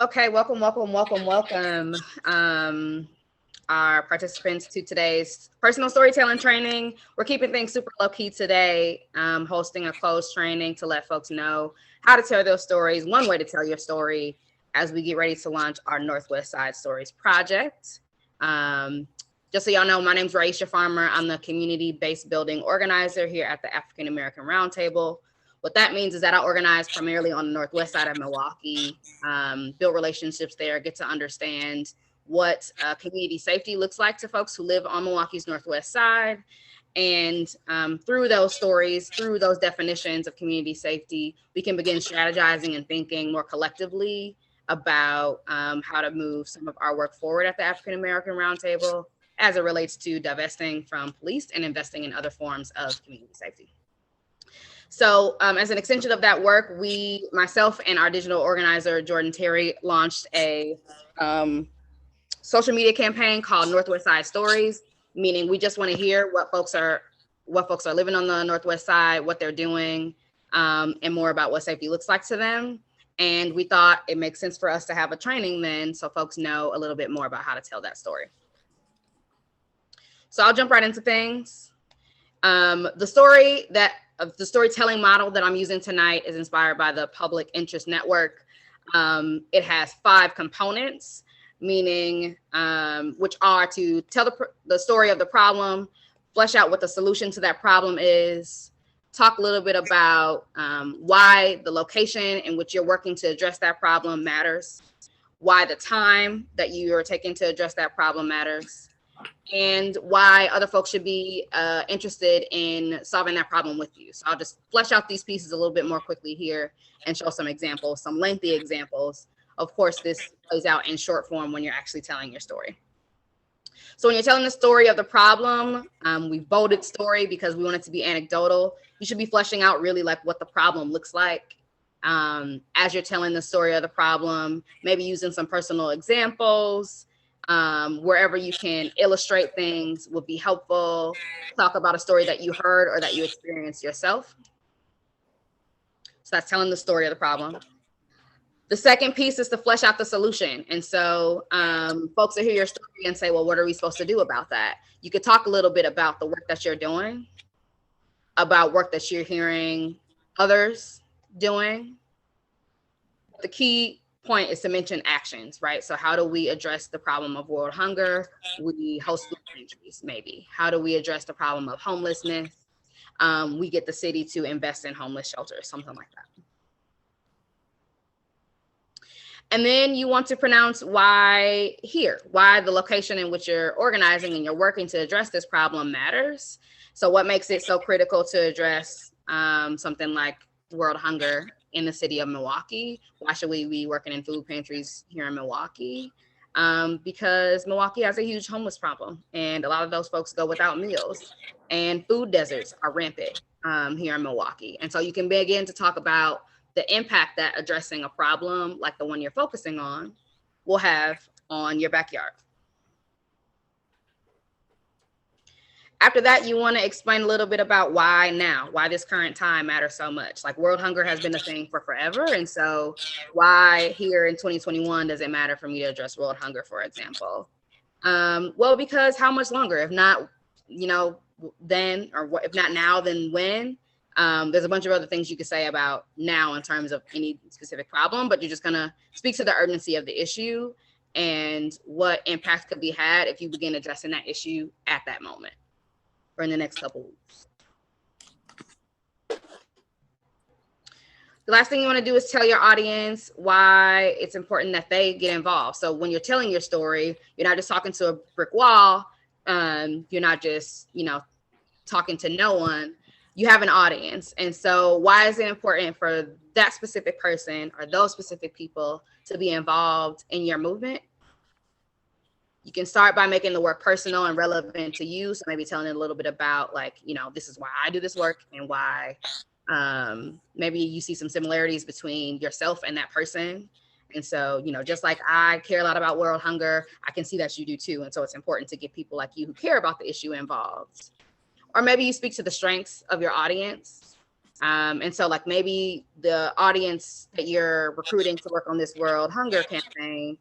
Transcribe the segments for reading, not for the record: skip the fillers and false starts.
Okay, welcome. Our participants to today's personal storytelling training. We're keeping things super low key today, hosting a closed training to let folks know how to tell their stories, one way to tell your story as we get ready to launch our Northwest Side Stories project. Just so y'all know, my name is Raisha Farmer. I'm the community-based building organizer here at the African American Roundtable. What that means is that I organize primarily on the Northwest side of Milwaukee, build relationships there, get to understand what community safety looks like to folks who live on Milwaukee's Northwest side. And through those stories, through those definitions of community safety, we can begin strategizing and thinking more collectively about how to move some of our work forward at the African American Roundtable as it relates to divesting from police and investing in other forms of community safety. So as an extension of that work, myself and our digital organizer, Jordan Terry, launched a social media campaign called Northwest Side Stories, meaning we just want to hear what folks are living on the Northwest side, what they're doing, and more about what safety looks like to them. And we thought it makes sense for us to have a training then so folks know a little bit more about how to tell that story. So I'll jump right into things. The storytelling model that I'm using tonight is inspired by the Public Interest Network. It has 5 components, meaning which are to tell the story of the problem, flesh out what the solution to that problem is, talk a little bit about why the location in which you're working to address that problem matters, why the time that you are taking to address that problem matters, and why other folks should be interested in solving that problem with you. So I'll just flesh out these pieces a little bit more quickly here and show some examples, some lengthy examples. Of course, this plays out in short form when you're actually telling your story. So when you're telling the story of the problem, we bolded story because we want it to be anecdotal. You should be fleshing out really like what the problem looks like as you're telling the story of the problem, maybe using some personal examples. Wherever you can illustrate things would be helpful. Talk about a story that you heard or that you experienced yourself. So that's telling the story of the problem. The second piece is to flesh out the solution. And so folks will hear your story and say, well, what are we supposed to do about that? You could talk a little bit about the work that you're doing, about work that you're hearing others doing. The key point is to mention actions, right? So how do we address the problem of world hunger? We host food pantries, maybe. How do we address the problem of homelessness? We get the city to invest in homeless shelters, something like that. And then you want to pronounce why the location in which you're organizing and you're working to address this problem matters. So what makes it so critical to address something like world hunger in the city of Milwaukee? Why should we be working in food pantries here in Milwaukee? Because Milwaukee has a huge homeless problem and a lot of those folks go without meals, and food deserts are rampant here in Milwaukee. And so you can begin to talk about the impact that addressing a problem like the one you're focusing on will have on your backyard. After that, you want to explain a little bit about why now, why this current time matters so much. Like world hunger has been a thing for forever. And so why here in 2021 does it matter for me to address world hunger, for example? Well, because how much longer? If not, then, or if not now, then when? There's a bunch of other things you could say about now in terms of any specific problem, but you're just going to speak to the urgency of the issue and what impact could be had if you begin addressing that issue at that moment or in the next couple weeks. The last thing you want to do is tell your audience why it's important that they get involved. So when you're telling your story, you're not just talking to a brick wall. You're not just, talking to no one. You have an audience. And so why is it important for that specific person or those specific people to be involved in your movement? You can start by making the work personal and relevant to you. So maybe telling it a little bit about this is why I do this work and why maybe you see some similarities between yourself and that person. And so, just like I care a lot about world hunger, I can see that you do too. And so it's important to get people like you who care about the issue involved. or maybe you speak to the strengths of your audience. And so like maybe the audience that you're recruiting to work on this world hunger campaign,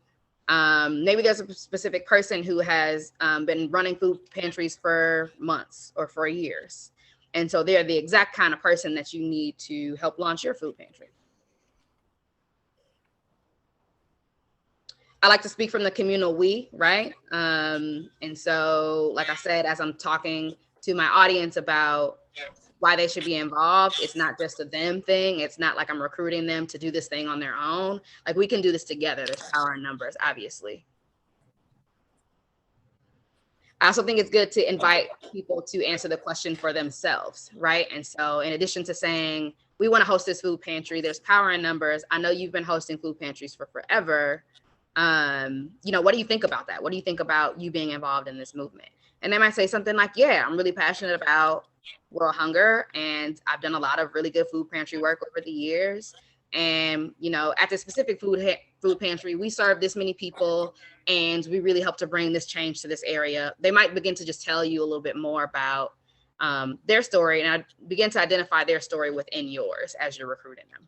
maybe there's a specific person who has been running food pantries for months or for years. And so they're the exact kind of person that you need to help launch your food pantry. I like to speak from the communal we, right? And so, like I said, as I'm talking to my audience about why they should be involved, it's not just a them thing. It's not like I'm recruiting them to do this thing on their own. Like we can do this together. There's power in numbers, obviously. I also think it's good to invite people to answer the question for themselves, right? And so in addition to saying, we want to host this food pantry, there's power in numbers. I know you've been hosting food pantries for forever. You know, what do you think about that? What do you think about you being involved in this movement? And they might say something like, yeah, I'm really passionate about world hunger, and I've done a lot of really good food pantry work over the years. And, you know, at this specific food pantry, we serve this many people, and we really help to bring this change to this area. They might begin to just tell you a little bit more about their story, and I begin to identify their story within yours as you're recruiting them.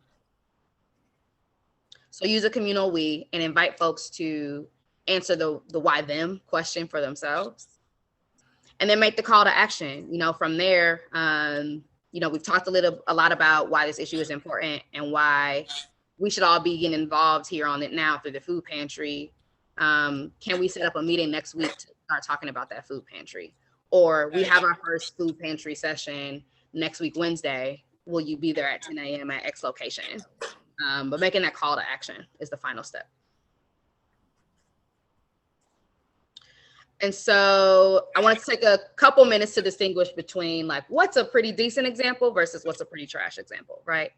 So use a communal we and invite folks to answer the why them question for themselves. And then make the call to action. You know, from there, you know, we've talked a lot about why this issue is important and why we should all be getting involved here on it now through the food pantry. Can we set up a meeting next week to start talking about that food pantry? Or we have our first food pantry session next week, Wednesday. Will you be there at 10 a.m. at X location? But making that call to action is the final step. And so I want to take a couple minutes to distinguish between like what's a pretty decent example versus what's a pretty trash example, right?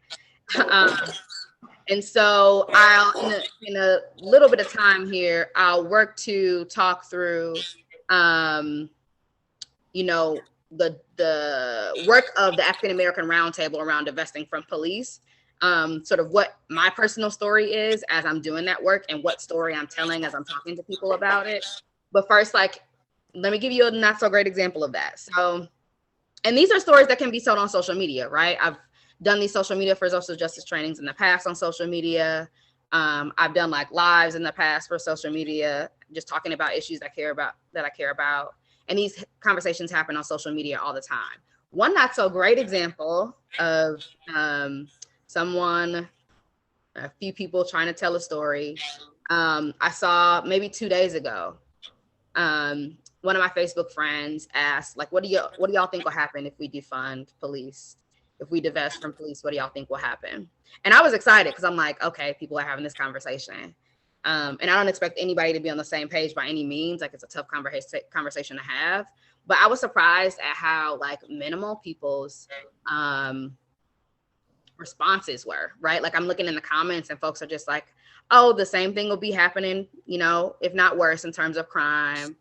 And so I'll, in a little bit of time here, I'll work to talk through, you know, the work of the African American Roundtable around divesting from police, sort of what my personal story is as I'm doing that work and what story I'm telling as I'm talking to people about it. But first, like, let me give you a not so great example of that. So, and these are stories that can be told on social media, right? I've done these social media for social justice trainings in the past on social media. I've done like lives in the past for social media, just talking about issues I care about. And these conversations happen on social media all the time. One not so great example of a few people trying to tell a story. I saw maybe 2 days ago, one of my Facebook friends asked, like, what do y'all think will happen if we defund police? If we divest from police, what do y'all think will happen? And I was excited because I'm like, okay, people are having this conversation. And I don't expect anybody to be on the same page by any means. Like, it's a tough conversation to have. But I was surprised at how like minimal people's responses were, right? Like I'm looking in the comments and folks are just like, oh, the same thing will be happening, you know, if not worse in terms of crime,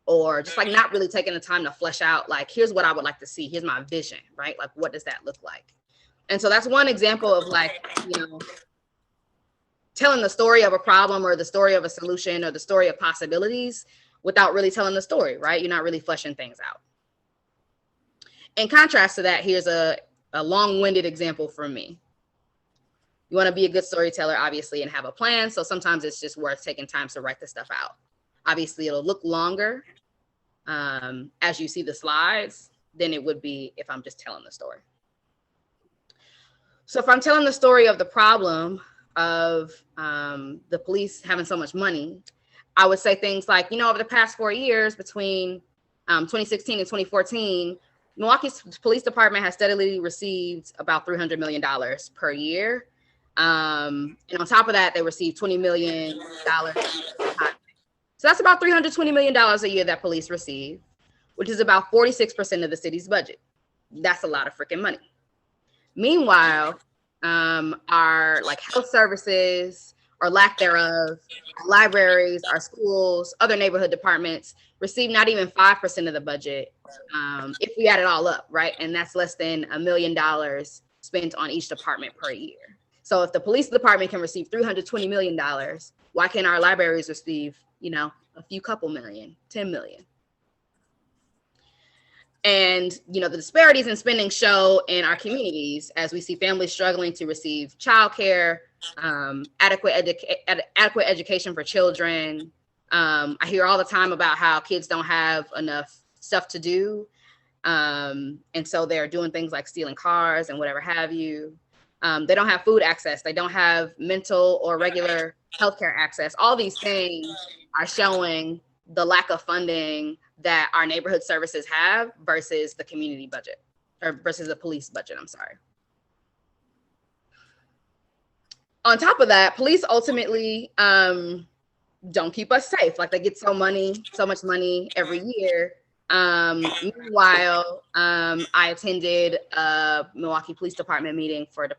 or just like not really taking the time to flesh out, like, here's what I would like to see. Here's my vision, right? Like, what does that look like? And so that's one example of like, you know, telling the story of a problem or the story of a solution or the story of possibilities without really telling the story, right? You're not really fleshing things out. In contrast to that, here's a long-winded example from me. You want to be a good storyteller, obviously, and have a plan. So sometimes it's just worth taking time to write this stuff out. Obviously, it'll look longer as you see the slides than it would be if I'm just telling the story. So if I'm telling the story of the problem of the police having so much money, I would say things like, you know, over the past 4 years between 2016 and 2014, Milwaukee's police department has steadily received about $300 million per year. And on top of that, they received $20 million. So that's about $320 million a year that police receive, which is about 46% of the city's budget. That's a lot of freaking money. Meanwhile, our like health services or lack thereof, our libraries, our schools, other neighborhood departments receive not even 5% of the budget if we add it all up, right? And that's less than $1 million spent on each department per year. So if the police department can receive $320 million, why can't our libraries receive, you know, a few couple million, 10 million? And, the disparities in spending show in our communities as we see families struggling to receive childcare, adequate education for children. I hear all the time about how kids don't have enough stuff to do. And so they're doing things like stealing cars and whatever have you. They don't have food access. They don't have mental or regular healthcare access. All these things are showing the lack of funding that our neighborhood services have versus the community budget, or versus the police budget, I'm sorry. On top of that, police ultimately don't keep us safe. Like, they get so much money every year. Meanwhile, I attended a Milwaukee Police Department meeting for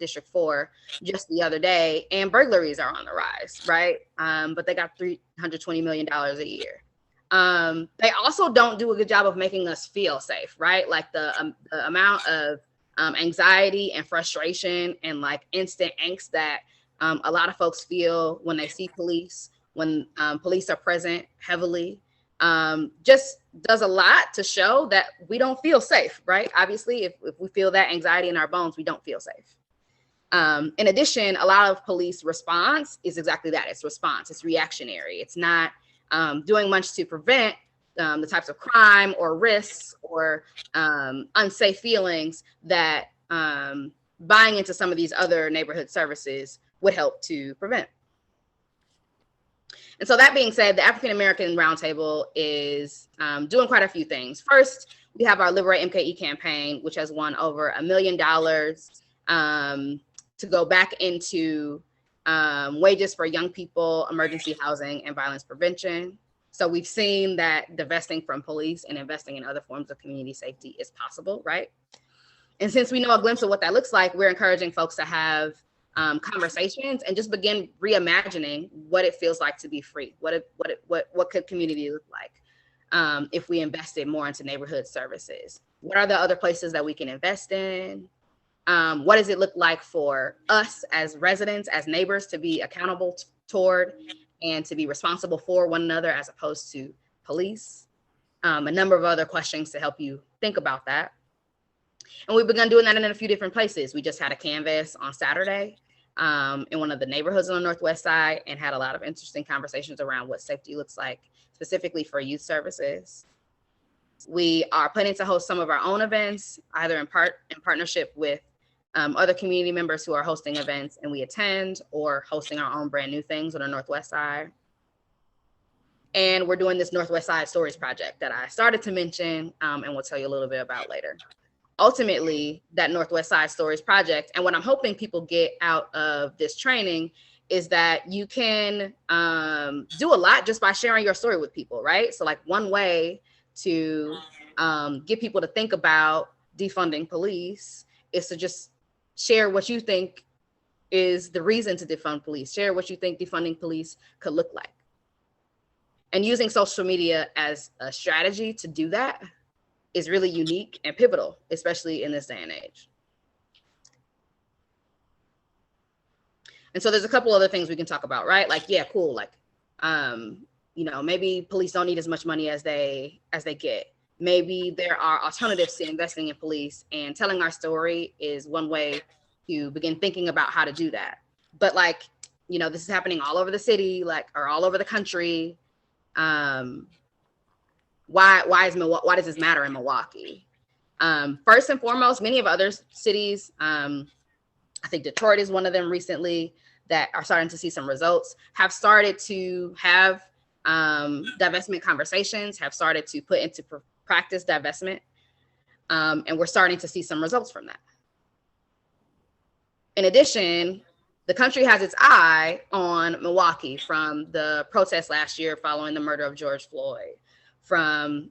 District 4 just the other day, and burglaries are on the rise, right? But they got $320 million a year. They also don't do a good job of making us feel safe, right? Like the amount of anxiety and frustration and like instant angst that a lot of folks feel when they see police, when police are present heavily, just does a lot to show that we don't feel safe, right? Obviously, if we feel that anxiety in our bones, we don't feel safe. In addition, a lot of police response is exactly that. It's response. It's reactionary. It's not doing much to prevent the types of crime or risks or unsafe feelings that buying into some of these other neighborhood services would help to prevent. And so that being said, the African American Roundtable is doing quite a few things. First, we have our Liberate MKE campaign, which has won over $1 million to go back into wages for young people, emergency housing, and violence prevention. So we've seen that divesting from police and investing in other forms of community safety is possible, right? And since we know a glimpse of what that looks like, we're encouraging folks to have conversations and just begin reimagining what it feels like to be free. What could community look like if we invested more into neighborhood services? What are the other places that we can invest in? What does it look like for us as residents, as neighbors, to be accountable toward and to be responsible for one another as opposed to police? A number of other questions to help you think about that. And we've begun doing that in a few different places. We just had a canvas on Saturday in one of the neighborhoods on the Northwest Side and had a lot of interesting conversations around what safety looks like, specifically for youth services. We are planning to host some of our own events, either in partnership with other community members who are hosting events and we attend, or hosting our own brand new things on the Northwest Side. And we're doing this Northwest Side Stories project that I started to mention and we'll tell you a little bit about later. Ultimately, that Northwest Side Stories project, and what I'm hoping people get out of this training, is that you can do a lot just by sharing your story with people, right? So like one way to get people to think about defunding police is to just share what you think is the reason to defund police. Share what you think defunding police could look like. And using social media as a strategy to do that is really unique and pivotal, especially in this day and age. And so there's a couple other things we can talk about, right? Like, yeah, cool. Like, maybe police don't need as much money as they get. Maybe there are alternatives to investing in police, and telling our story is one way to begin thinking about how to do that. But like, this is happening all over the city, or all over the country. Why does this matter in Milwaukee? First and foremost, many of other cities, I think Detroit is one of them recently, that are starting to see some results, have started to have divestment conversations, have started to put into practice divestment. And we're starting to see some results from that. In addition, the country has its eye on Milwaukee from the protests last year following the murder of George Floyd, from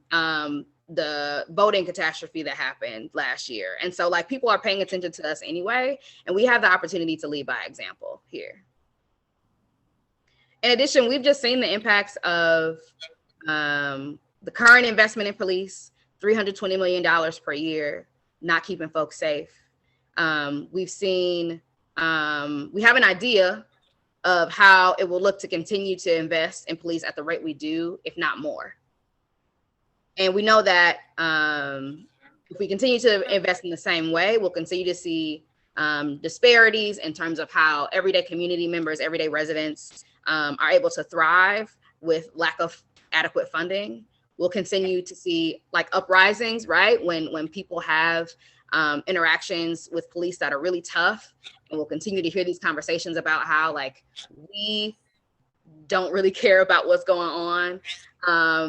the voting catastrophe that happened last year. And so like, people are paying attention to us anyway, and we have the opportunity to lead by example here. In addition, we've just seen the impacts of the current investment in police, $320 million per year, not keeping folks safe. We've seen, we have an idea of how it will look to continue to invest in police at the rate we do, if not more. And we know that if we continue to invest in the same way, we'll continue to see disparities in terms of how everyday community members, everyday residents are able to thrive with lack of adequate funding. We'll continue to see like uprisings, right? When people have interactions with police that are really tough. And we'll continue to hear these conversations about how like we don't really care about what's going on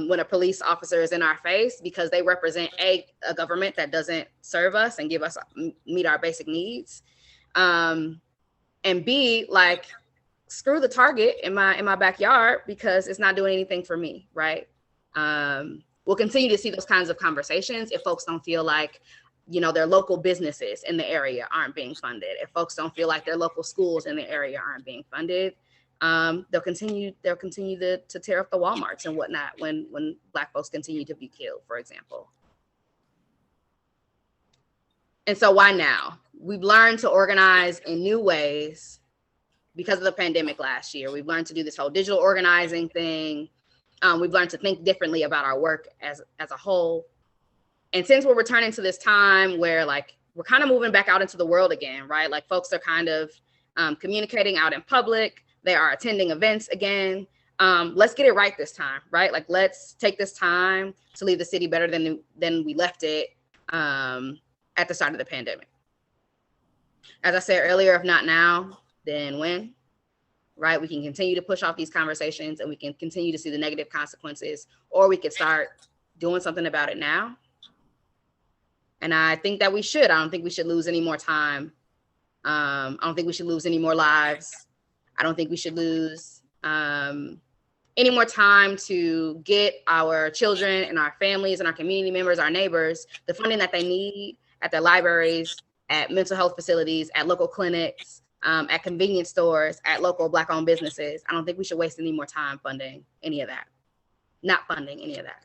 when a police officer is in our face, because they represent a government that doesn't serve us and give us meet our basic needs, and B, like, screw the Target in my backyard because it's not doing anything for me, right? We'll continue to see those kinds of conversations if folks don't feel like, you know, their local businesses in the area aren't being funded, if folks don't feel like their local schools in the area aren't being funded. They'll continue to tear up the Walmarts and whatnot when Black folks continue to be killed, for example. And so why now? We've learned to organize in new ways because of the pandemic last year. We've learned to do this whole digital organizing thing. We've learned to think differently about our work as a whole. And since we're returning to this time where like we're kind of moving back out into the world again, right? Like folks are kind of communicating out in public. They are attending events again. Let's get it right this time, right? Like let's take this time to leave the city better than we left it at the start of the pandemic. As I said earlier, if not now, then when, right? We can continue to push off these conversations and we can continue to see the negative consequences, or we could start doing something about it now. And I think that we should. I don't think we should lose any more time. I don't think we should lose any more lives. I don't think we should lose any more time to get our children and our families and our community members, our neighbors, the funding that they need at their libraries, at mental health facilities, at local clinics, at convenience stores, at local Black-owned businesses. I don't think we should waste any more time funding any of that, not funding any of that.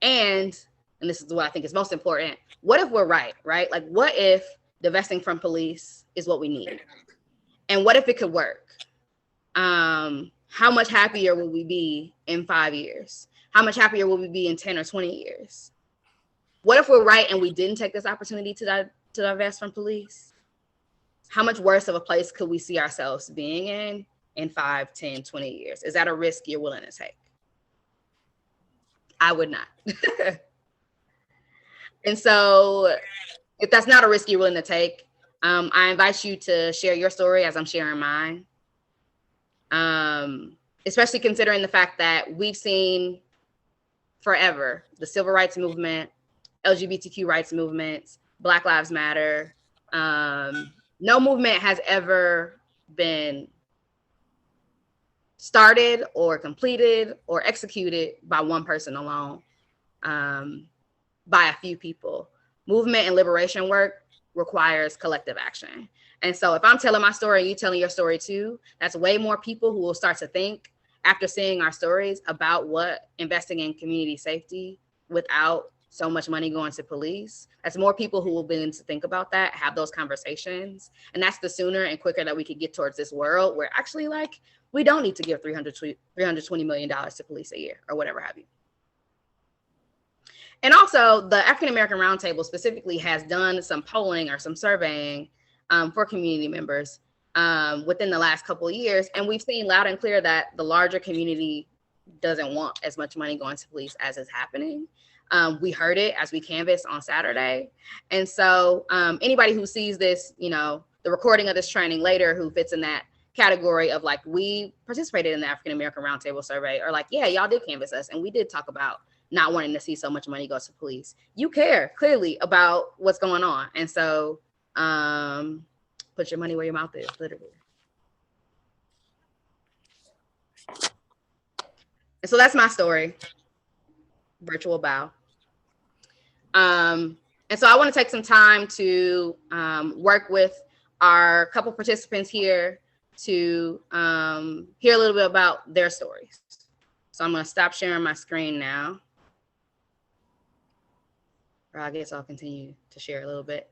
And this is what I think is most important, what if we're right? Like, what if divesting from police is what we need? And what if it could work? How much happier will we be in 5 years? How much happier will we be in 10 or 20 years? What if we're right and we didn't take this opportunity to divest from police? How much worse of a place could we see ourselves being in 5, 10, 20 years? Is that a risk you're willing to take? I would not. And so if that's not a risk you're willing to take, I invite you to share your story as I'm sharing mine. Especially considering the fact that we've seen forever the civil rights movement, LGBTQ rights movements, Black Lives Matter. No movement has ever been started or completed or executed by one person alone, by a few people. Movement and liberation work requires collective action. And so if I'm telling my story and you telling your story too, that's way more people who will start to think after seeing our stories about what investing in community safety without so much money going to police. That's more people who will begin to think about that, have those conversations. And that's the sooner and quicker that we could get towards this world where actually like we don't need to give $320 million to police a year or whatever have you. And also the African American Roundtable specifically has done some polling or some surveying for community members within the last couple of years. And we've seen loud and clear that the larger community doesn't want as much money going to police as is happening. We heard it as we canvassed on Saturday. And so anybody who sees this, you know, the recording of this training later who fits in that category of like, we participated in the African American Roundtable survey, or like, yeah, y'all did canvass us. And we did talk about not wanting to see so much money go to police. You care clearly about what's going on. And so put your money where your mouth is, literally. And so that's my story. Virtual bow. And so I want to take some time to work with our couple participants here to hear a little bit about their stories. So I'm going to stop sharing my screen now. Or I guess I'll continue to share a little bit.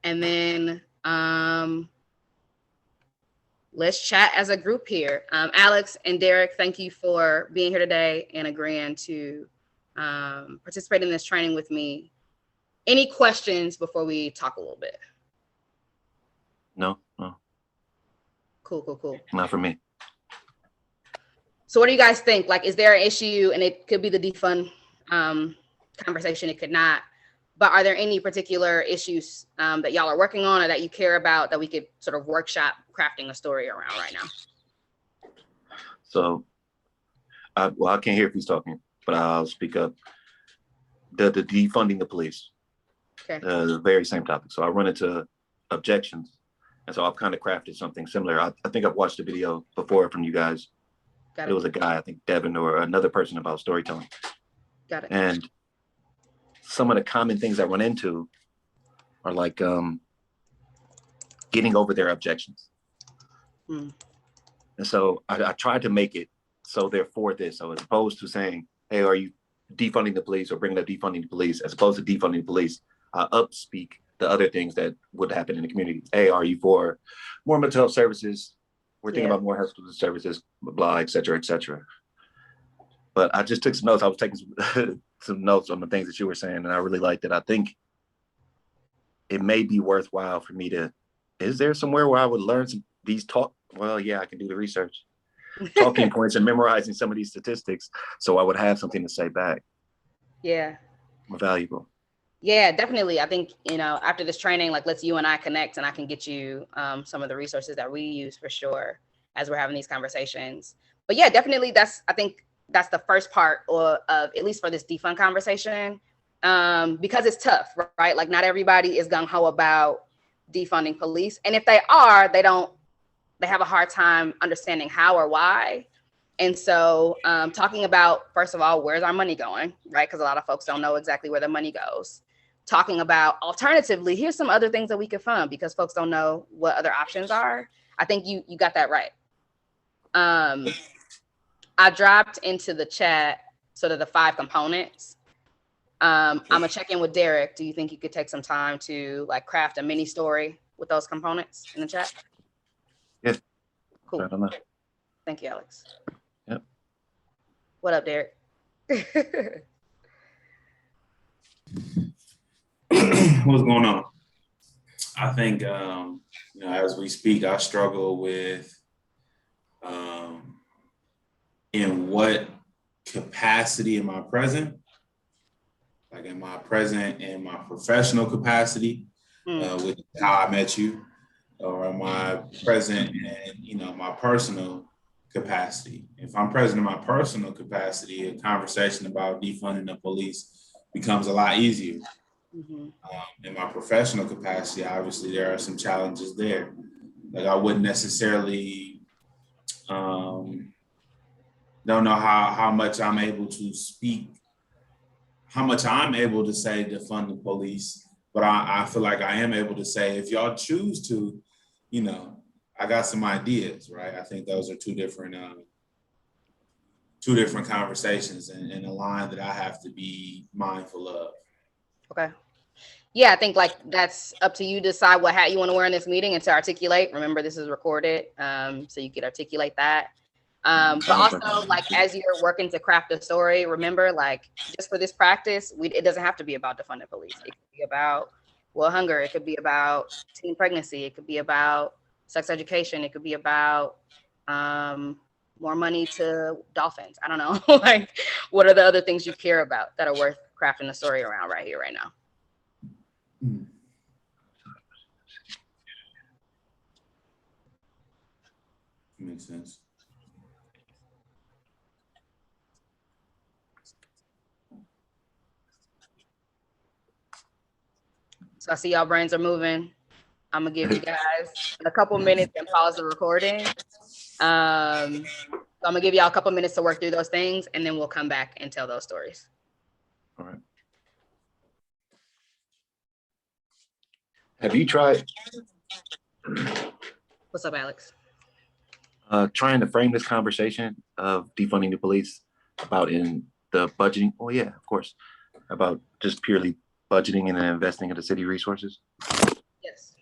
And then let's chat as a group here. Alex and Derek, thank you for being here today and agreeing to participate in this training with me. Any questions before we talk a little bit? No. Cool. Not for me. So what do you guys think? Like, is there an issue, and it could be the defund conversation, it could not, but are there any particular issues that y'all are working on or that you care about that we could sort of workshop crafting a story around right now? So, I can't hear if he's talking, but I'll speak up. The defunding the police. Okay. The very same topic. So I run into objections. And so I've kind of crafted something similar. I think I've watched a video before from you guys. It was a guy, I think Devin, or another person, about storytelling. Got it. And some of the common things I run into are like getting over their objections. And so I tried to make it so they're for this. So as opposed to saying, hey, are you defunding the police or bringing up defunding the police, as opposed to defunding the police, I upspeak the other things that would happen in the community. Hey, are you for more mental health services? We're thinking about more health services, blah, et cetera, et cetera. But I just took some notes. I was taking some notes on the things that you were saying, and I really liked it. I think it may be worthwhile for me to, is there somewhere where I would learn these talk? Well, yeah, I can do the research. Talking points and memorizing some of these statistics, so I would have something to say back. Yeah. More valuable. Yeah, definitely. I think, after this training, like, let's you and I connect, and I can get you some of the resources that we use for sure as we're having these conversations. But yeah, definitely I think that's the first part of at least for this defund conversation, because it's tough, right? Like, not everybody is gung-ho about defunding police. And if they are, they have a hard time understanding how or why. And so talking about, first of all, where's our money going, right? Because a lot of folks don't know exactly where the money goes. Talking about, alternatively, here's some other things that we could fund, because folks don't know what other options are. I think you got that right. I dropped into the chat sort of the 5 components. I'm gonna check in with Derek. Do you think you could take some time to craft a mini story with those components in the chat? Yeah. Cool. I don't know. Thank you, Alex. Yep. What up, Derek? What's going on? I think, as we speak, I struggle with in what capacity am I present? Like, am I present in my professional capacity, with how I met you? Or am I present in, my personal capacity? If I'm present in my personal capacity, a conversation about defunding the police becomes a lot easier. In my professional capacity, obviously, there are some challenges there. Like, I wouldn't necessarily don't know how much I'm able to speak, how much I'm able to say defund the police, but I feel like I am able to say, if y'all choose to, I got some ideas, right? I think those are two different conversations, and a line that I have to be mindful of. Okay. Yeah, I think that's up to you to decide what hat you want to wear in this meeting and to articulate. Remember, this is recorded, so you could articulate that. But also, as you're working to craft a story, remember, just for this practice, it doesn't have to be about defunding police. It could be about world hunger. It could be about teen pregnancy. It could be about sex education. It could be about more money to dolphins. I don't know. What are the other things you care about that are worth crafting a story around right here, right now? Makes sense. So I see y'all brains are moving. I'm gonna give you guys a couple minutes and pause the recording. So I'm gonna give y'all a couple minutes to work through those things, and then we'll come back and tell those stories. All right. Have you tried? What's up, Alex? Trying to frame this conversation of defunding the police about in the budgeting. Oh yeah, of course. About just purely budgeting and then investing in the city resources. Yes.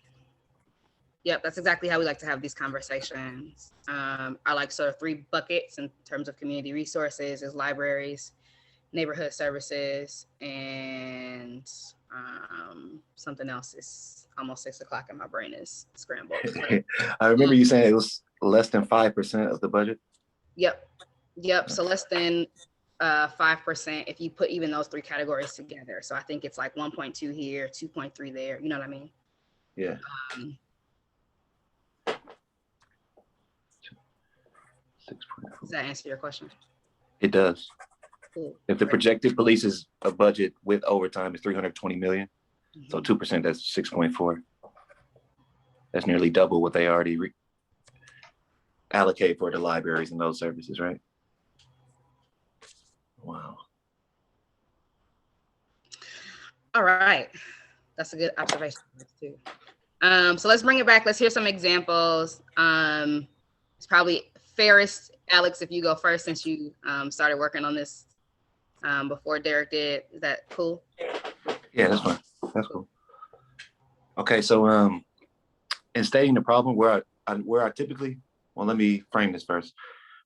Yep, that's exactly how we like to have these conversations. I like sort of 3 buckets in terms of community resources: is libraries, neighborhood services, and something else is almost 6 o'clock and my brain is scrambled. I remember you saying it was less than 5% of the budget. Yep. So less than 5% if you put even those three categories together. So I think it's like 1.2 here, 2.3 there. You know what I mean? Yeah. 6.4. Does that answer your question? It does. Cool. If the projected police's budget with overtime is 320 million, so 2%, that's 6.4. That's nearly double what they already allocate for the libraries and those services, right? Wow. All right. That's a good observation too. So let's bring it back. Let's hear some examples. It's probably fairest, Alex, if you go first, since you started working on this before Derek did. Is that cool? Yeah, that's fine. That's cool. Okay, so in stating the problem, where I typically, well, let me frame this first.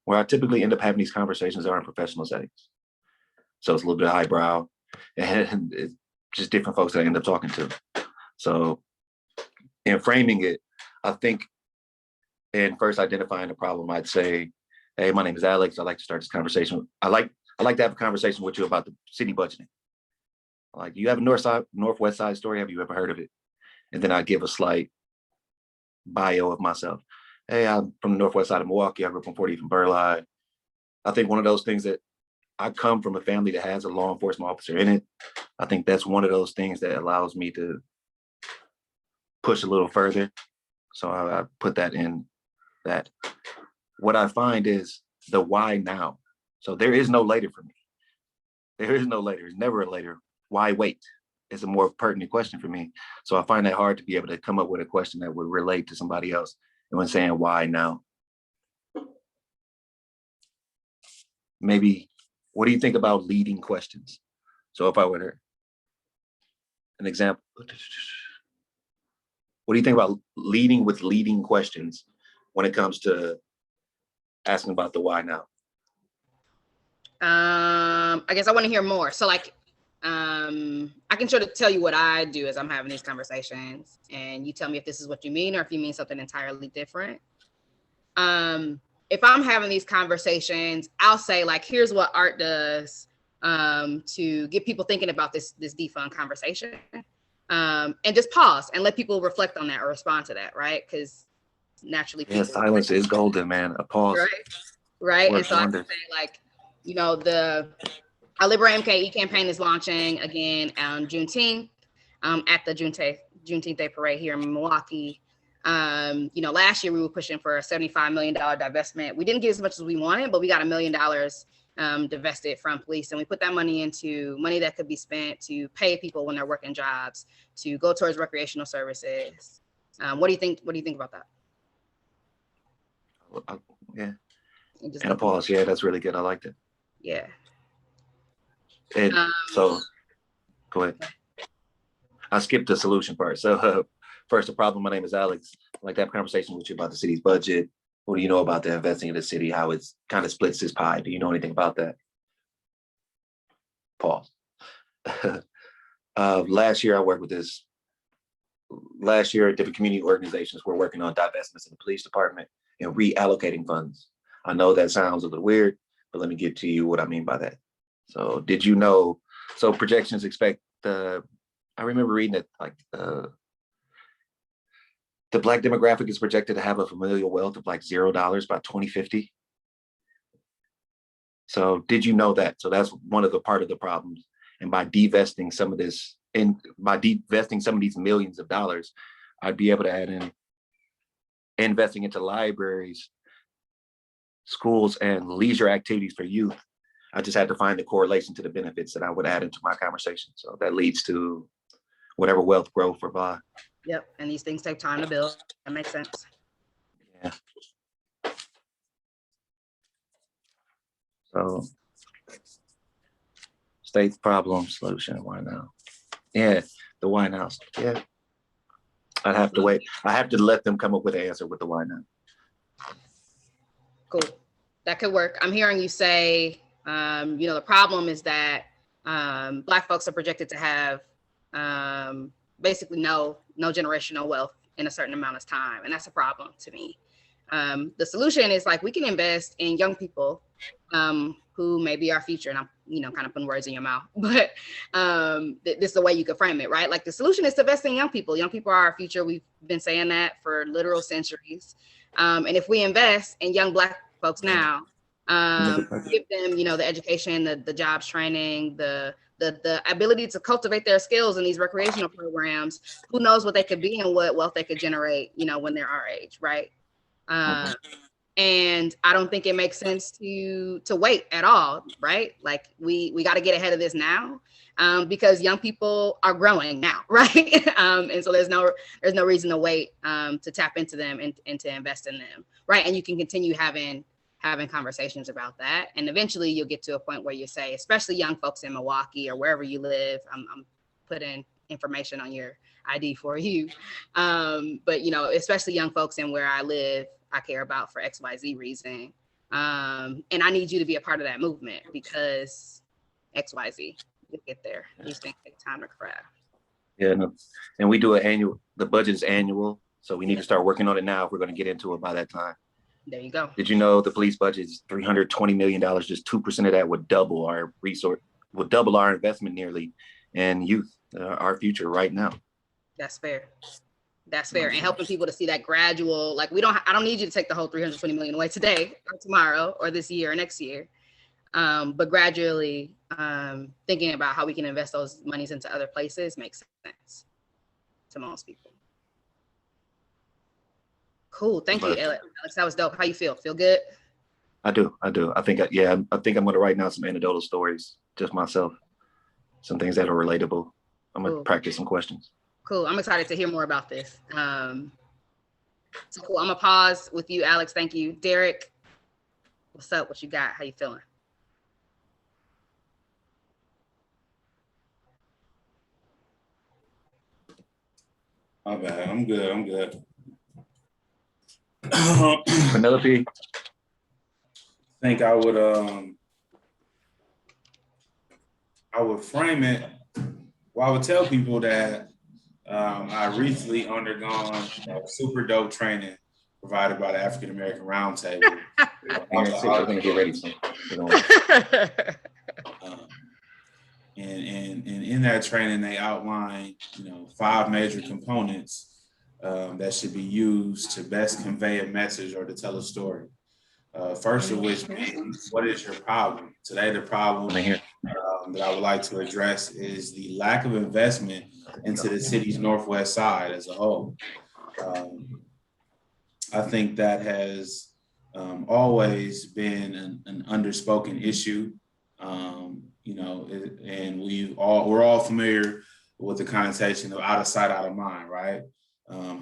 Where I typically end up having these conversations are in professional settings. So it's a little bit highbrow, and it's just different folks that I end up talking to. So in framing it, I think in first identifying the problem, I'd say, hey, my name is Alex. I'd like to start this conversation. I like to have a conversation with you about the city budgeting. Like, you have a northwest side story. Have you ever heard of it? And then I give a slight bio of myself. Hey, I'm from the northwest side of Milwaukee. I grew up on 40th and Burleigh. I think one of those things that I come from a family that has a law enforcement officer in it. I think that's one of those things that allows me to push a little further. So I put that in that. What I find is the why now. So there is no later for me. There is no later. There's never a later. Why wait? It's a more pertinent question for me. So I find that hard to be able to come up with a question that would relate to somebody else. And when saying why now, maybe, what do you think about leading questions? So if I were to, an example, what do you think about leading with leading questions when it comes to asking about the why now? I guess I want to hear more. So like, I can sort of tell you what I do as I'm having these conversations, and you tell me if this is what you mean or if you mean something entirely different. If I'm having these conversations, I'll say like, here's what AART does to get people thinking about this defund conversation, and just pause and let people reflect on that or respond to that, right? Because naturally, yeah, silence is golden, man. A pause, right. And so I would say like, you know, the Our Liberate MKE campaign is launching again on Juneteenth at the Juneteenth Day Parade here in Milwaukee. You know, last year we were pushing for a $75 million divestment. We didn't get as much as we wanted, but we got $1 million divested from police, and we put that money into money that could be spent to pay people when they're working jobs, to go towards recreational services. What do you think? What do you think about that? Yeah, and a pause. Yeah, that's really good. I liked it. Yeah. And so, go ahead. I skipped the solution part. So first, the problem. My name is Alex. I'd like to have a conversation with you about the city's budget. What do you know about the investing in the city? How it's kind of splits this pie? Do you know anything about that? Pause. Last year, I worked with this. Last year, different community organizations were working on divestments in the police department and reallocating funds. I know that sounds a little weird, but let me get to you what I mean by that. So did you know, so projections expect I remember reading that like the Black demographic is projected to have a familial wealth of like $0 by 2050. So did you know that? So that's one of the part of the problems. And by divesting some of this, and by divesting some of these millions of dollars, I'd be able to add in investing into libraries, schools, and leisure activities for youth. I just had to find the correlation to the benefits that I would add into my conversation. So that leads to whatever wealth growth or blah. Yep, and these things take time to build. That makes sense. Yeah. So, state problem solution. Why now? Yeah, the why now. Yeah, I'd have to wait. I have to let them come up with an answer with the why now. Cool, that could work. I'm hearing you say The problem is that Black folks are projected to have basically no generational wealth in a certain amount of time, and that's a problem to me. The solution is like we can invest in young people who may be our future, and I'm kind of putting words in your mouth, but this is the way you could frame it, right? Like the solution is to invest in young people. Young people are our future. We've been saying that for literal centuries, and if we invest in young Black folks now, give them the education, the jobs training, the ability to cultivate their skills in these recreational programs, who knows what they could be and what wealth they could generate when they're our age, right? And I don't think it makes sense to wait at all, right? Like we got to get ahead of this now, because young people are growing now, right? And so there's no reason to wait to tap into them and to invest in them, right? And you can continue having conversations about that, and eventually you'll get to a point where you say, especially young folks in Milwaukee or wherever you live, I'm putting information on your ID for you, but especially young folks in where I live, I care about for XYZ reason, and I need you to be a part of that movement because XYZ, you'll get there. These things take time to craft. Yeah, no. And we do the budget is annual, so we need to start working on it now if we're going to get into it by that time. There you go. Did you know the police budget is $320 million? Just 2% of that would double our investment nearly in youth, our future right now. That's fair. And helping people to see that gradual, like I don't need you to take the whole 320 million away today or tomorrow or this year or next year. But gradually thinking about how we can invest those monies into other places makes sense to most people. Cool. Thank you, Alex. That was dope. How you feel? Feel good? I do. I think I'm going to write down some anecdotal stories, just myself. Some things that are relatable. I'm going to practice some questions. Cool. I'm excited to hear more about this. So cool. I'm going to pause with you, Alex. Thank you. Derek, what's up? What you got? How you feeling? My bad. I'm good. Penelope. I think I would frame it. Well, I would tell people that I recently undergone super dope training provided by the African American Roundtable. We're gonna get ready soon. And in that training, they outlined 5 major components that should be used to best convey a message or to tell a story. First of which being, what is your problem? Today, the problem that I would like to address is the lack of investment into the city's northwest side as a whole. I think that has always been an underspoken issue, and we're all familiar with the connotation of out of sight, out of mind, right?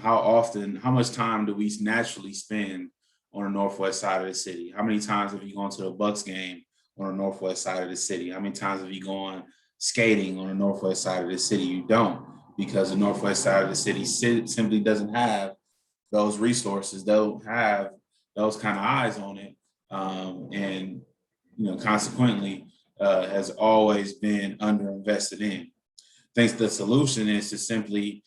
How much time do we naturally spend on the northwest side of the city? How many times have you gone to the Bucks game on the northwest side of the city? How many times have you gone skating on the northwest side of the city? You don't, because the northwest side of the city simply doesn't have those resources, don't have those kind of eyes on it, and consequently has always been underinvested in. I think the solution is to simply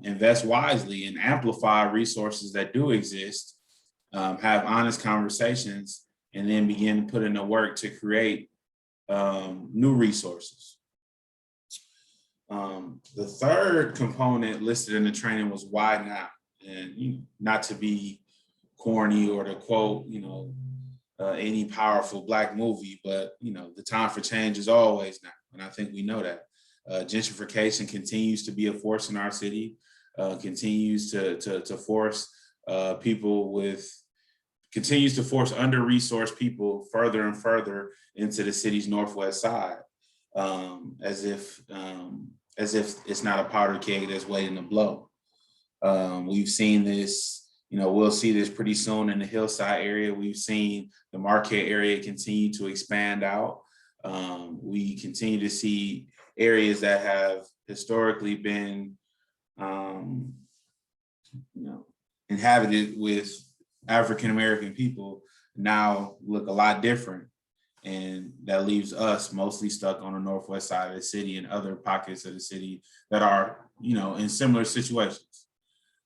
invest wisely and amplify resources that do exist, have honest conversations, and then begin to put in the work to create new resources. The third component listed in the training was why now? And not to be corny or to quote, any powerful Black movie, but the time for change is always now, and I think we know that. Gentrification continues to be a force in our city, continues to force continues to force under-resourced people further and further into the city's northwest side, as if it's not a powder keg that's waiting to blow. We've seen this. We'll see this pretty soon in the Hillside area. We've seen the Marquette area continue to expand out. We continue to see areas that have historically been, inhabited with African American people now look a lot different. And that leaves us mostly stuck on the northwest side of the city and other pockets of the city that are, in similar situations.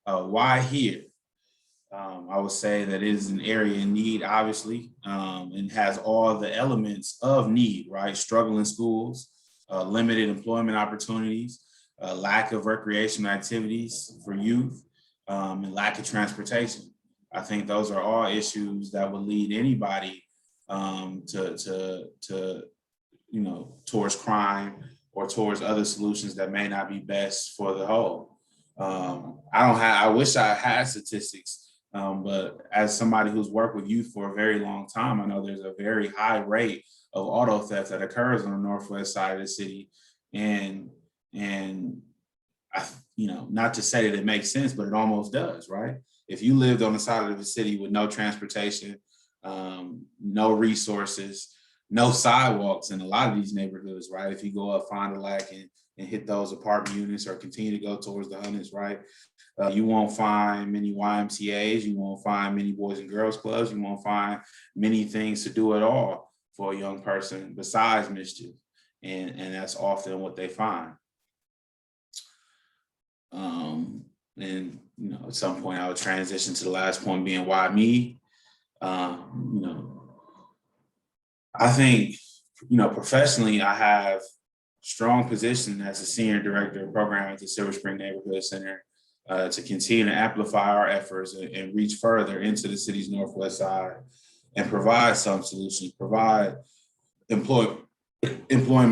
Why here? I would say that it is an area in need, obviously, and has all the elements of need, right? Struggling schools, limited employment opportunities, lack of recreational activities for youth, and lack of transportation. I think those are all issues that would lead anybody towards crime or towards other solutions that may not be best for the whole. I wish I had statistics, but as somebody who's worked with youth for a very long time, I know there's a very high rate of auto theft that occurs on the northwest side of the city. And I, not to say that it makes sense, but it almost does, right? If you lived on the side of the city with no transportation, no resources, no sidewalks in a lot of these neighborhoods, right? If you go up Fond du Lac and hit those apartment units or continue to go towards the Hunnits, right? You won't find many YMCAs, you won't find many Boys and Girls Clubs, you won't find many things to do at all for a young person besides mischief. And that's often what they find. And at some point I would transition to the last point being why me. I think, professionally, I have strong position as a senior director of program at the Silver Spring Neighborhood Center to continue to amplify our efforts and reach further into the city's northwest side and provide some solutions, provide employment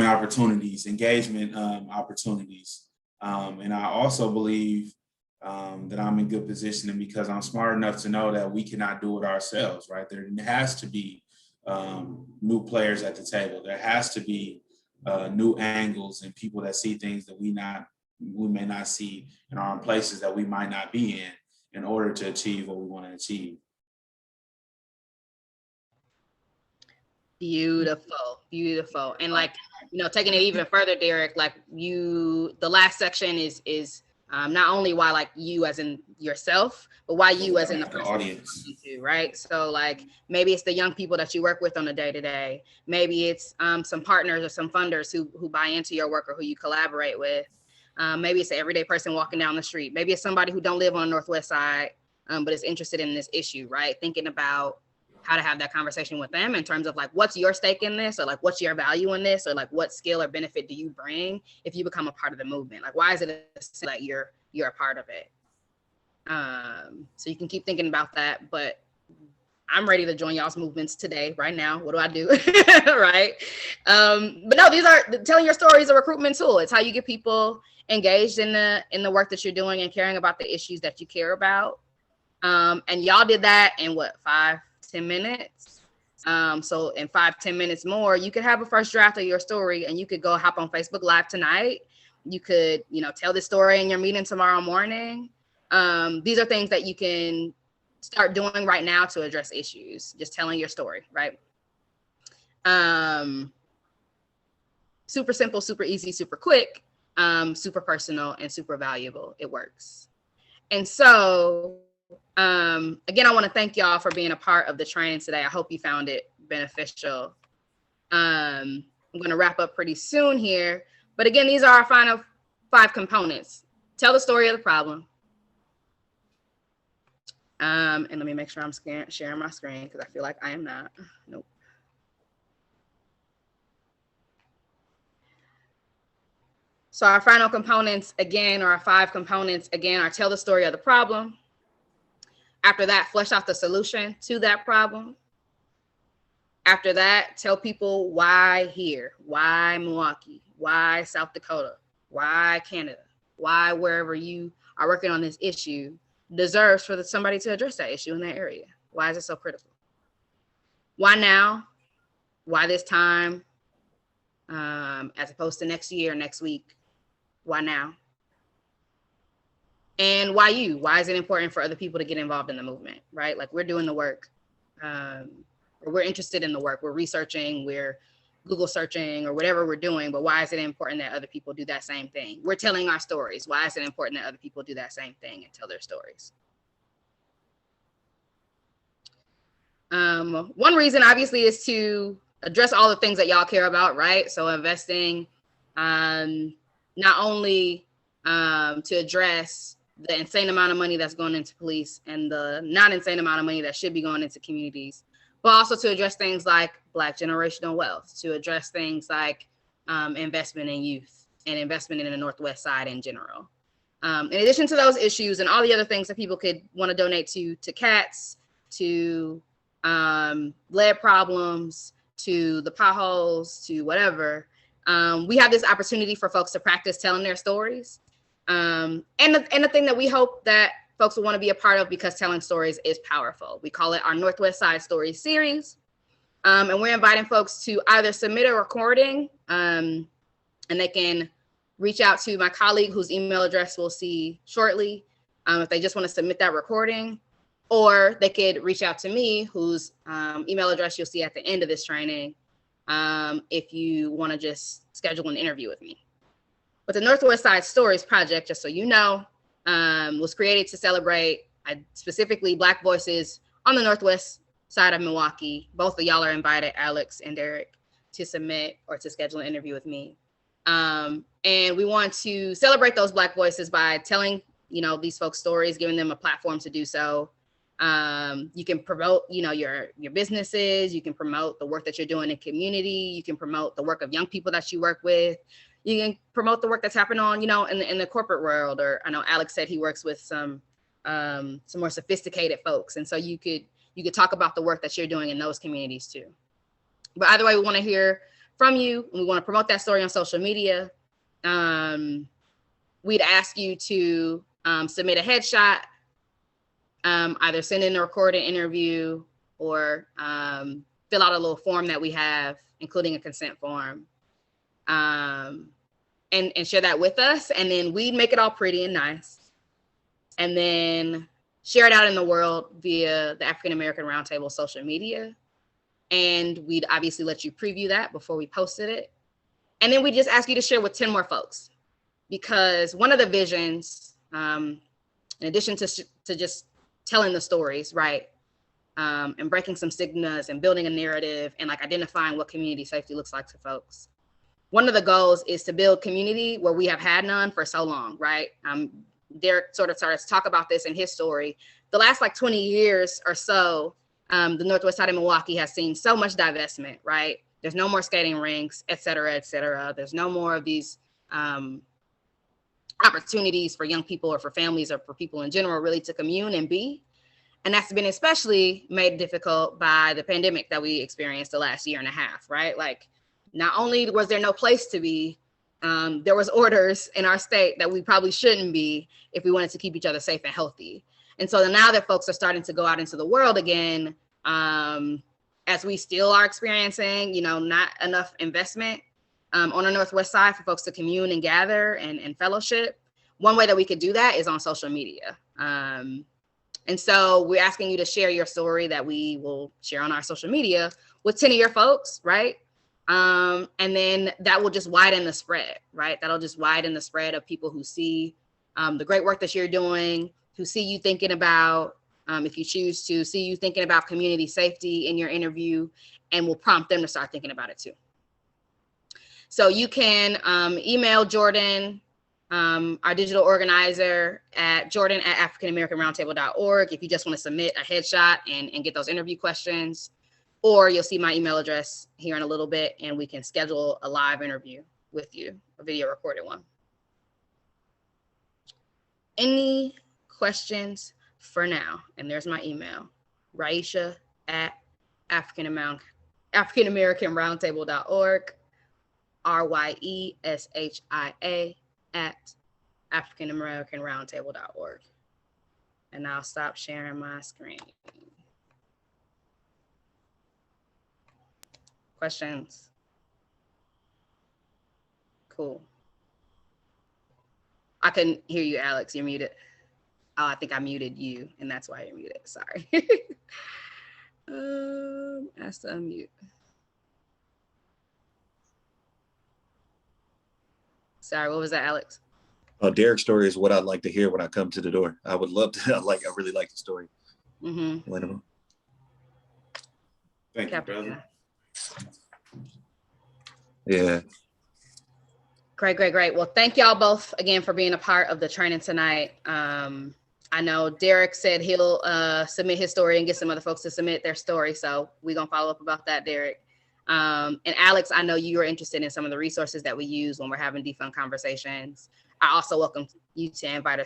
opportunities, engagement opportunities. And I also believe that I'm in good position, and because I'm smart enough to know that we cannot do it ourselves, right? There has to be new players at the table. There has to be new angles and people that see things that we may not see and are in places that we might not be in order to achieve what we want to achieve. Beautiful. And taking it even further, Derek, the last section is not only why you as in yourself, but why you as in the audience, right? So maybe it's the young people that you work with on a day-to-day. Maybe it's some partners or some funders who buy into your work or who you collaborate with. Maybe it's the everyday person walking down the street. Maybe it's somebody who don't live on the northwest side, but is interested in this issue, right? Thinking about how to have that conversation with them in terms of what's your stake in this, or what's your value in this, or what skill or benefit do you bring if you become a part of the movement? Why is it that you're a part of it? So you can keep thinking about that, but I'm ready to join y'all's movements today, right now. What do I do? Right. But no, these are telling your story is a recruitment tool. It's how you get people engaged in the work that you're doing and caring about the issues that you care about. And y'all did that in 5-10 minutes. So in 5-10 minutes more, you could have a first draft of your story, and you could go hop on Facebook Live tonight. You could, tell this story in your meeting tomorrow morning. These are things that you can start doing right now to address issues, just telling your story, right? Super simple, super easy, super quick, super personal, and super valuable. It works. And so, again, I want to thank y'all for being a part of the training today. I hope you found it beneficial. I'm going to wrap up pretty soon here. But again, these are our final 5 components. Tell the story of the problem. And let me make sure I'm sharing my screen, because I feel like I am not. Nope. So our final components, again, or our 5 components, again, are tell the story of the problem. After that, flesh out the solution to that problem. After that, tell people why here, why Milwaukee, why South Dakota, why Canada, why wherever you are working on this issue deserves for somebody to address that issue in that area. Why is it so critical? Why now? Why this time? As opposed to next year, next week? Why now? And why you? Why is it important for other people to get involved in the movement, right? We're doing the work, or we're interested in the work. We're researching, we're Google searching, or whatever we're doing, but why is it important that other people do that same thing? We're telling our stories. Why is it important that other people do that same thing and tell their stories? One reason, obviously, is to address all the things that y'all care about, right? So investing, not only to address the insane amount of money that's going into police and the not insane amount of money that should be going into communities, but also to address things like Black generational wealth, to address things like investment in youth and investment in the Northwest Side in general. In addition to those issues and all the other things that people could want to donate to cats, to lead problems, to the potholes, to whatever, we have this opportunity for folks to practice telling their stories. And the thing that we hope that folks will want to be a part of, because telling stories is powerful. We call it our Northwest Side Stories series. And we're inviting folks to either submit a recording, and they can reach out to my colleague whose email address we'll see shortly, if they just want to submit that recording, or they could reach out to me, whose email address you'll see at the end of this training, if you want to just schedule an interview with me. But the Northwest Side Stories Project, just so you know, was created to celebrate specifically Black voices on the Northwest side of Milwaukee. Both of y'all are invited, Alex and Derek, to submit or to schedule an interview with me. And we want to celebrate those Black voices by telling, these folks' stories, giving them a platform to do so. You can promote, your businesses. You can promote the work that you're doing in community. You can promote the work of young people that you work with. You can promote the work that's happening on, in the corporate world. Or I know Alex said he works with some more sophisticated folks, and so you could talk about the work that you're doing in those communities too. But either way, we want to hear from you, and we want to promote that story on social media. We'd ask you to submit a headshot, either send in a recorded interview or fill out a little form that we have, including a consent form, and share that with us. And then we'd make it all pretty and nice, and then share it out in the world via the African American Roundtable social media. And we'd obviously let you preview that before we posted it. And then we just ask you to share with 10 more folks, because one of the visions, in addition to just telling the stories, right, and breaking some stigmas and building a narrative and like identifying what community safety looks like to folks, one of the goals is to build community where we have had none for so long, right? Derek sort of started to talk about this in his story. The last 20 years or so, the Northwest side of Milwaukee has seen so much divestment, right? There's no more skating rinks, et cetera, et cetera. There's no more of these opportunities for young people or for families or for people in general really to commune and be. And that's been especially made difficult by the pandemic that we experienced the last year and a half, right? Not only was there no place to be, there was orders in our state that we probably shouldn't be if we wanted to keep each other safe and healthy. And so now that folks are starting to go out into the world again, as we still are experiencing, not enough investment on the Northwest side for folks to commune and gather and fellowship, one way that we could do that is on social media. And so we're asking you to share your story that we will share on our social media with 10 of your folks, right? And then that will just widen the spread, right? That'll just widen the spread of people who see the great work that you're doing, who see you thinking about, if you choose to, see you thinking about community safety in your interview, and will prompt them to start thinking about it too. So you can email Jordan, our digital organizer, at jordan@africanamericanroundtable.org if you just want to submit a headshot and get those interview questions. Or you'll see my email address here in a little bit, and we can schedule a live interview with you, a video recorded one. Any questions for now? And there's my email, Ryesha@africanamericanroundtable.org, RYESHIA@africanamericanroundtable.org. And I'll stop sharing my screen. Questions? Cool. I couldn't hear you, Alex. You're muted. Oh, I think I muted you, and that's why you're muted. Sorry. Ask to unmute. Sorry, what was that, Alex? Derek's story is what I'd like to hear when I come to the door. I would love to. I really like the story. Thank you, brother. Yeah. Great. Well, thank y'all both again for being a part of the training tonight. I know Derek said he'll submit his story and get some other folks to submit their story. So we're going to follow up about that, Derek. And Alex, I know you are interested in some of the resources that we use when we're having defund conversations. I also welcome you to invite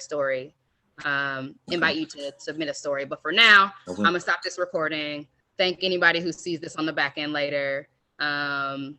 you to submit a story. But for now, I'm going to stop this recording. Thank anybody who sees this on the back end later. And